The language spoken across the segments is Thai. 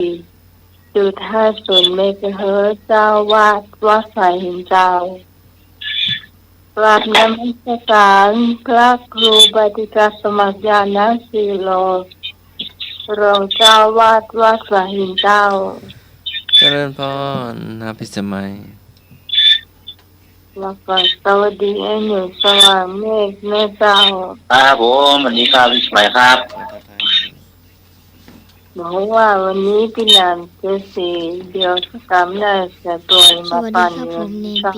50 เมกะเฮิรตซ์เจ้าวาดวัดสายหินเจ้ากราบนมัสการพระครูบาติกาสมัครญาณศิโลรองเจ้าวาดวัดสายหินเจ้าเจริญพรนาพิสมัยแล้วก็สวัสดีไอ้หนูสว่างเมฆแม่เจ้าครับผมวันนี้ครับพี่สมัยครับบอกว่าวันนี้พี่นานเจสีเดียวทุกกรรมได้จะตัวมาปั่นเงินเช้า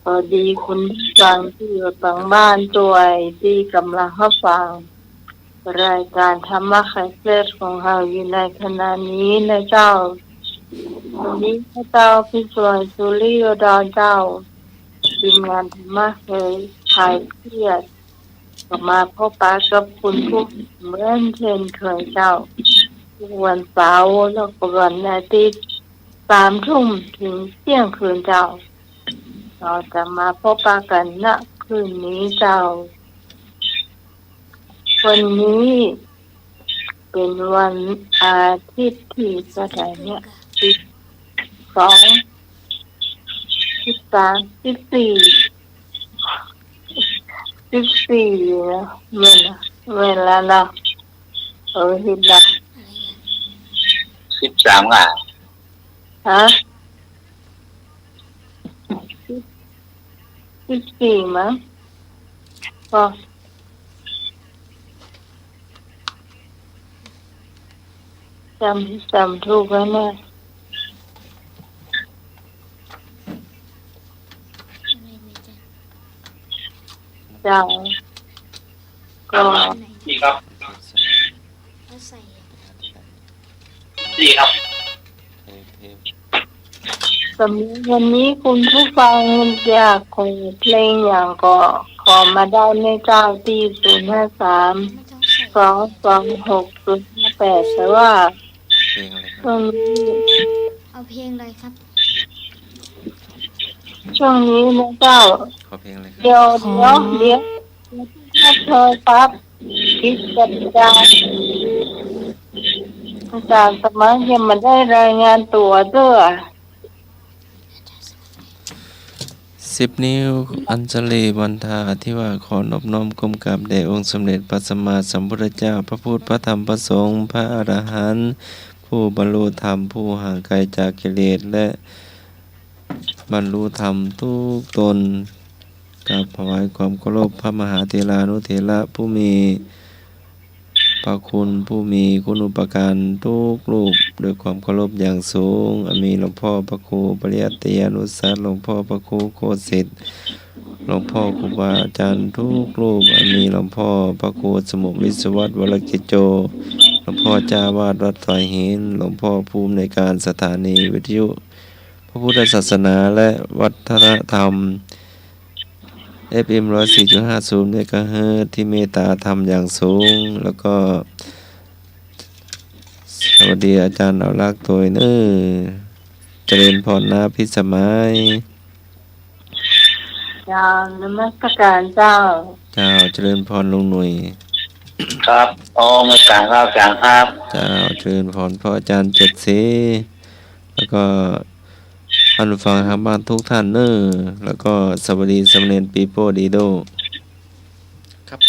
พอดีคุณฟังที่อยู่ต่างบ้านตัวที่กำลังรับฟังรายการธรรมะไขเกิดของเราอยู่ในขณะนี้นะเจ้าวันนี้พระเจ้าพี่สวยสุริโยดรเจ้าทีมงานธรรมะเคยคลายเครียดมาพบปะกับคุณผู้เหมือนเช่นเคยเจ้าวันเสาร์แล้วก็วันอาทิตย์3 ทุ่มถึงเที่ยงคืนเจ้าเราจะมาพบปะกันณคืนนี้เจ้าวันนี้เป็นวันอาทิตย์ที่เท่าไหร่เนี่ย12 13 14นะเวลาเนาะเห็นละ13อ่ะฮะ14มั้งก็จำถูกแล้วเนี่ยเจ้าก็นี่ครับนี่ครับสำหรับวันนี้คุณผู้ฟังอยากขอเพลงอย่างก็ขอมาได้ในเจ้าที่053-226-058แต่ว่าช่วงนี้เอาเพลงอะไรครับช่วงนี้นะเจ้าขอเพลงอะไรครับเดี๋ยวถ้าเธอปั๊บคิดจะได้อาจารย์สมัยยังมาได้รายงานตัวด้วย10 นิ้วอัญชลีวันทาที่ว่าขอนอบน้อมก้มกราบแด่องค์สมเด็จพระสัมมาสัมพุทธเจ้าพระพุทธพระธรรมพระสงฆ์พระอรหันต์ผู้บรรลุธรรมผู้ห่างไกลจากกิเลสและบรรลุธรรมทุกตนกับถวายความเคารพพระมหาเถรานุเถระผู้มีพระคุณผู้มีคุณูปการทุกรูปด้วยความเคารพอย่างสูงมีหลวงพ่อพระครูปริยัติยานุสัตหลวงพ่อพระครูโคสิทธิ์หลวงพ่อครูบาอาจารย์ทุกรูปมีหลวงพ่อพระครูสมุวิศวัตรวรกิจโจหลวงพ่อจ้าวาดวัดสายหินหลวงพ่อภูมิในการสถานีวิทยุพระพุทธศาสนาและวัฒนธรรมFM 104.50 เมกะเฮิรตซ์ที่เมตตาธรรมอย่างสูงแล้วก็สวัสดีอาจารย์เอาลักษ์ตัวเนื้อเจริญพรนาพิสมัยเจ้านมัสการเจ้าเจ้าเจริญพรลุงหนุ่ยครับไม่กลางครับกลางครับเจ้าเจริญพรพ่ออาจารย์7 สีแล้วก็ท่านผู้ฟังทางบ้านทุกท่านเนอแล้วก็สวัสดีสมเด็จปีโป้ดีโดครับ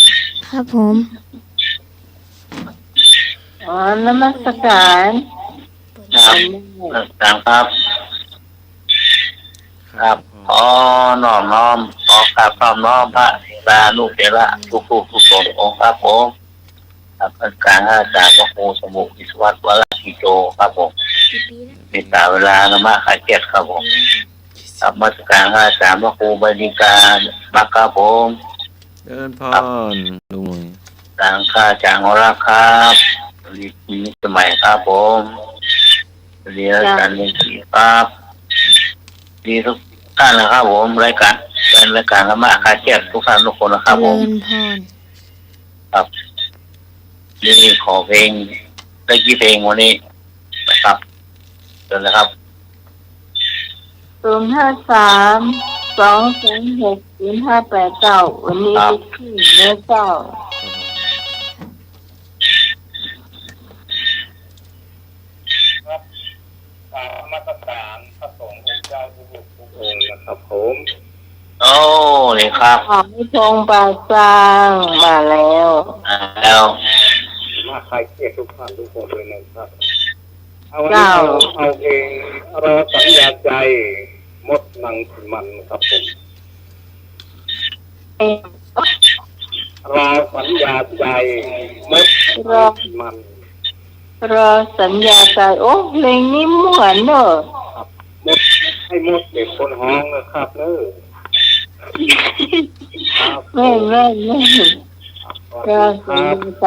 ครับผมนมัสการครับกลางครับครับน้อมกราบน้อมพระตาลูกเถระทุกองค์ครับผมครับกลางอาจารย์พระครูสมุวิศวัตรวรกิจโจครับผมมีตาเวลานมาขายเจ็ดครับผมครับมาสการอาจารย์พระครูบดิการมาครับผมเดินพรลุงหนุ่ยต่างข้าจางรักครับรีสมัยครับผมเรียนการเรียนสีครับดีทุกท่านนะครับผมรายการเป็นรายการธรรมะคาเจ็ดทุกท่านทุกคนนะครับผมครับนี่ขอเพลงได้กี่เพลงวันนี้นะครับเชิญเลยครับ053-226-058เจ้าวันนี้ขึ้นเนื้อเจ้า ครับผม โอ้นี่ครับ ขอให้ชงปาสร้างมาแล้ว แล้ว มาใครเครียดทุกท่านทุกคนเลยนะครับเอาวันนี้เอาเพลงรอสัญญาใจมดนังสิมันครับผมรอสัญญาใจมดนังสิมัน รอสัญญาใจโอ้เพลงนี้เหมือนเนอะ มดให้มดเด็กคนห้องนะครับเนอะครับ แม่รอสัญญาใจ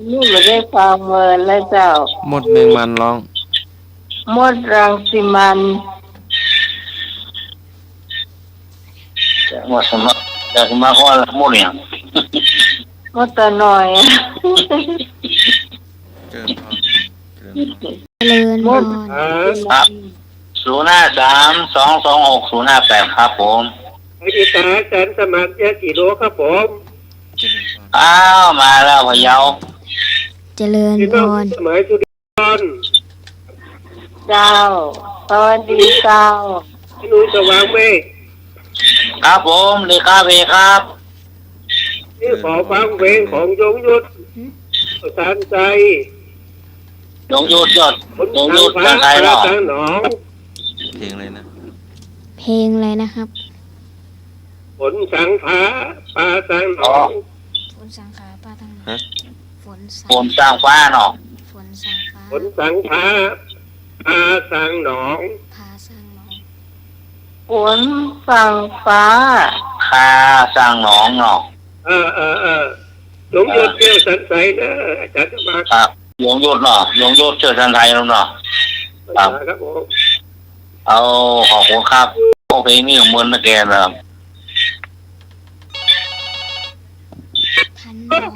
นี่ไม่ได้ฟังเมินแล้วเจ้า หมดแมงมันร้อง มดรังสิมัน หมดสมัครจะสมัครว่าหมดเนี่ย มดตะหน่อย เกินพอเกินพอ เจริญพร ครับ053-226-058ครับผม ไอ้ที่ตาแสนสมัครเยอะกี่โลครับผม เจริญพร อ้าวมาแล้วพะเยา เจริญ พี่ พ น้อง ร สมัยสุริยนต์ เจ้าสวัสดีเจ้า พี่นุ้ยสว่างเมฆ ครับผมดีครับเอครับ นี่ขอฟังเพลงของยงยุทธประสานใจ ยงยุทธยอด ผล ยง ทา ยุ ง ทธ ฟ้า ทางไทย ปลา เนาะ ทางหนอง เพลงอะไรนะ เพลงอะไรนะครับ ฝนสังฟ้าปลาทางหนอง ฝนสังขาป้าทั้ง ฮะ ฝนสัง ฝนสร้างฟ้าเนาะ ฝนสังฟ้า ฝนสังฟ้าปลาทางหนอง พาสร้างน้อง ฝนสั่งฟ้า คาสร้างหนองเนาะ ยงยุทธเที่ยวสันใสนะอาจารย์จะมา ครับยงยุทธเนาะยงยุทธเชื่อทันไทยเนาะ ครับผม เอาขอบคุณครับโอเพลงนี้ของมันนะแกนะครับ พันน้อง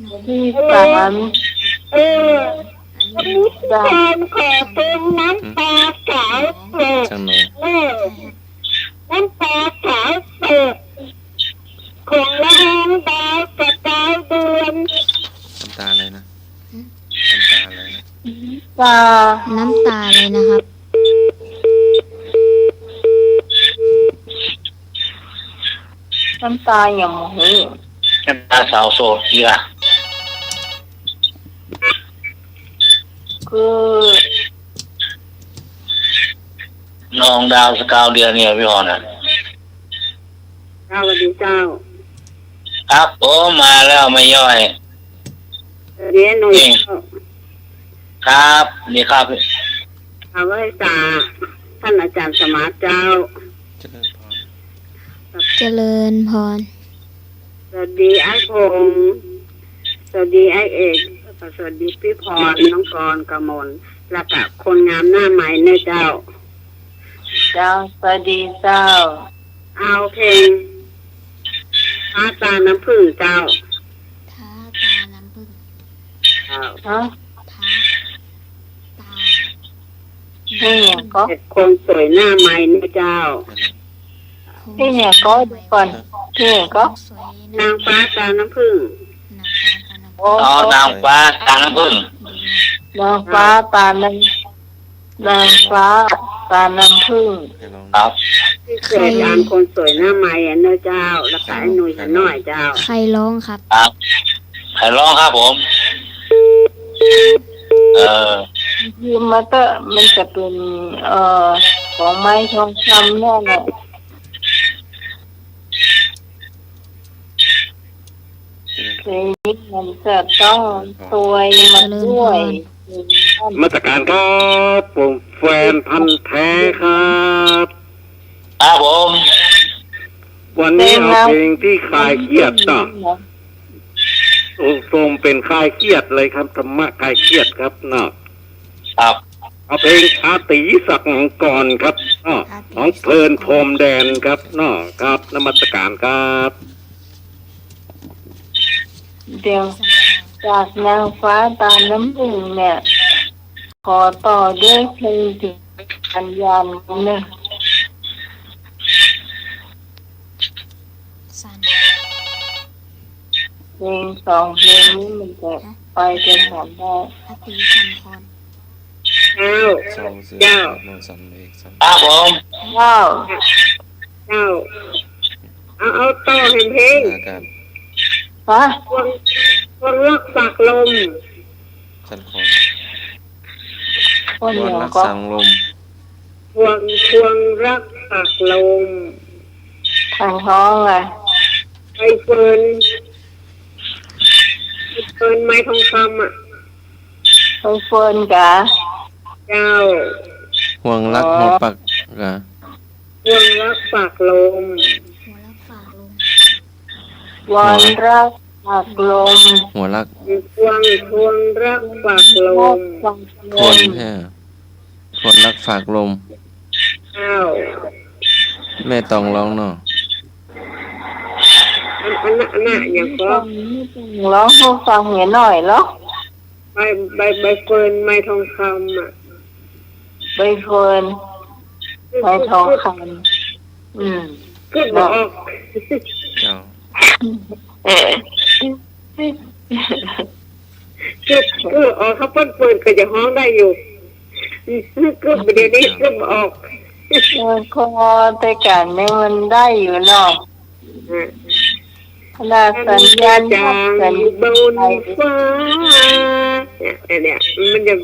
น้อง ที่สาม เออ อันนี้ เจ้า ขอเป็นน้ำตาสาวเสด ช่างหนอง เออน้ำตาสาวเสดของละหงดาวกับดาวเดือน น้ำตาอะไรนะน้ำตาอะไรนะ ตา น้ำตาเลยนะครับ น้ำตาอย่างหู น้ำตาสาวโสดเกีย คือ น้องดาวสกาวเดือนเนี่ยพี่ฮอนนะ สวัสดีเจ้า ครับผมมาแล้วไม่ย่อย เรียนหน่อย ครับนี่ครับ เอาไว้ตาท่านอาจารย์สมาร์ทเจ้า เจริญพร เจริญพร สวัสดีไอ้พงษ์สวัสดีไอ้เอกสวัสดีพี่พรน้องกรกมลแล้วก็คนงามหน้าใหม่เนี่ยเจ้า เจ้าสวัสดีเจ้า เอาเพลงฟ้าตาน้ำผึ้งเจ้า ท้าตาน้ำผึ้ง เจ้า ฮะ ท้าตา นี่เนี่ยก็ เด็กคนสวยหน้าใหม่เนี่ยเจ้า นี่เนี่ยก็เดี๋ยวก่อนนี่เนี่ยก็ สวย นางฟ้าตาน้ำผึ้ง นางฟ้าตาน้ำผึ้ง โอ้ อ๋อนางฟ้าทางน้ำพึ่ง นางฟ้าตาน้ำนางฟ้าตาน้ำผึ้ง ให้ลอง ครับ ที่เกิดการคนสวยหน้าใหม่อ่ะเนี่ยเจ้า แล้วก็ไอ้หนุ่ยกันหน่อยเจ้า ใครร้องครับ ครับใครร้องครับผม คือมันก็มันจะเป็นของไม้ทองคำแน่แหละเพลงนี้มันจะต้องสวยมาด้วย มาตรการครับผมแฟนพันธ์แท้ครับ ครับผม วันนี้เอาเพลงที่คลายเครียดเนาะทรงเป็นคลายเครียดเลยครับธรรมะคลายเครียดครับเนาะ ครับ เอาเพลงอาตีสักกรครับเนาะของเพลินพรมแดนครับเนาะครับนมัสการครับ เดี๋ยวจากนางฟ้าตาน้ำผึ้งเนี่ย ขอต่อด้วยเพลงถึงปัญญาเนี่ย สัน เพลงสองเพลงนี้มันจะไปกันหมดได้ อติสันพร เจ้า สองเสือโนสันเอกสัน ครับผม ว้าว เจ้าเอาต่อเพลง อากาศ ฮะ ควงรักฝากลม สันคอน คน ว เดี น ยว รัก ก็ สังลม ควงรักฝากลม ทางท้องไง ไอเฟิร์นไม้ทองคำอ่ะ ไปเฟิร์นกะ เจ้า ห่วงรักหัวปักกะ ควงรักฝากลม หัวรับฝากลง วันรักฝากลม หัวรัก ควงรักฝากลม ฝากล ควร ม แท้ควรรักฝากลม เจ้า แม่ต้องร้องเนาะ อันน่ะอย่างก็ ร้องให้ฟังเห็นหน่อยเหรอ ใบเฟิร์นไม้ทองคำอ่ะ ใบเฟิร์นใบทองคำขึ้นบอก เจ้า เออ คือออกเขาเปิดก็จะห้องได้อยู่ก็เดี๋ยวนี้ก็ออก คอแต่กันเนี่ยมันได้อยู่เนาะขนาดสัญญาณ จาง สัญ บน ญาณ ฟ้าเนี่ยมันจะ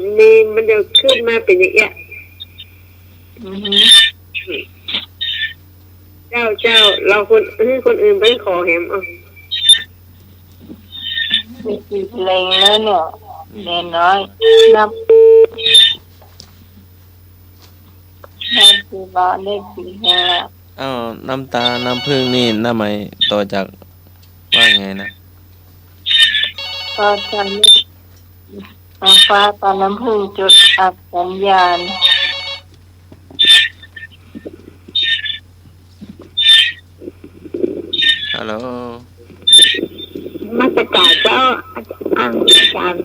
ขึ้นมาเป็นอย่างเงี้ย อือหือ เจ้าเราคนอื่นไปขอแหม มีกี่เพลงแล้วเนี่ยเด่นน้อยนับกี่บาทได้กี่เพลงแล้ว อ้าวน้ำตาน้ำพึ่งนี่น้าไหมต่อจากว่าไงนะ ก็จะมีฟ้าตอนน้ำพึ่งจุดอับสัญญาณ ฮัลโหล มาตรการเจ้าอาจารย์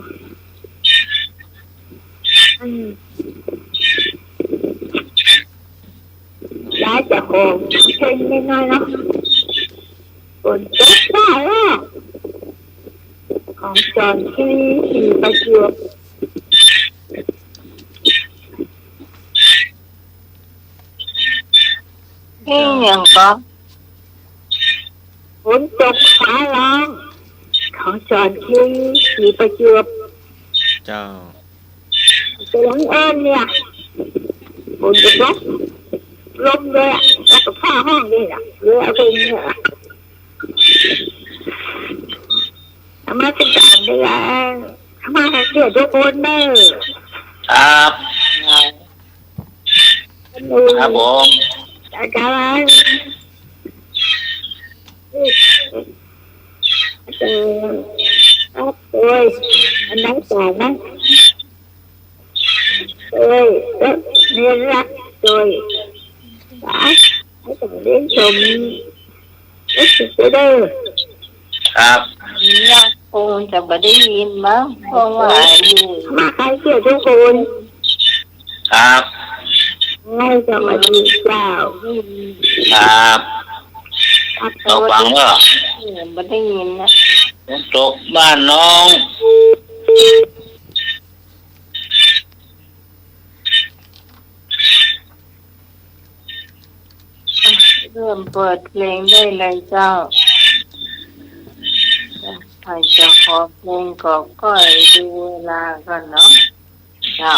ย้ายจากของเพลงไม่น้อยเนาะคนเจ๊ได้แล้วของจอนที่ประจวบ เพลงอย่างก็ ฝนตกฟ้าร้องของจอนที่ประจวบ เจ้า ไปหลังเอิญเนี่ยฝนจะตกลมเลยอ่ะแล้วก็ผ้าห้องนี่อ่ะเลยเอาไปเนี่ยทำไมเป็นการได้ยังทำไมให้เสียทุกคนเนอะ ครับ ครับผม อาจารย์ครับโอ้ยอันนั้นต่อนะโอ้ยแล้วเรียนรักโดยให้ต้องเรียนชมรู้สึกไปเด้อ ครับ เนี่ยคงจะไม่ได้ยินมั้งเพราะว่าอยู่ มาใครเสียทุกคน ครับ ให้สวัสดีเจ้า ครับ ครับ เราฟังว่า ไม่ได้ยินนะ ฝนตกบ้านน้อง เริ่มเปิดเพลงได้เลยเจ้าใครจะขอเพลงก็ดูเวลาก่อนเนาะเจ้า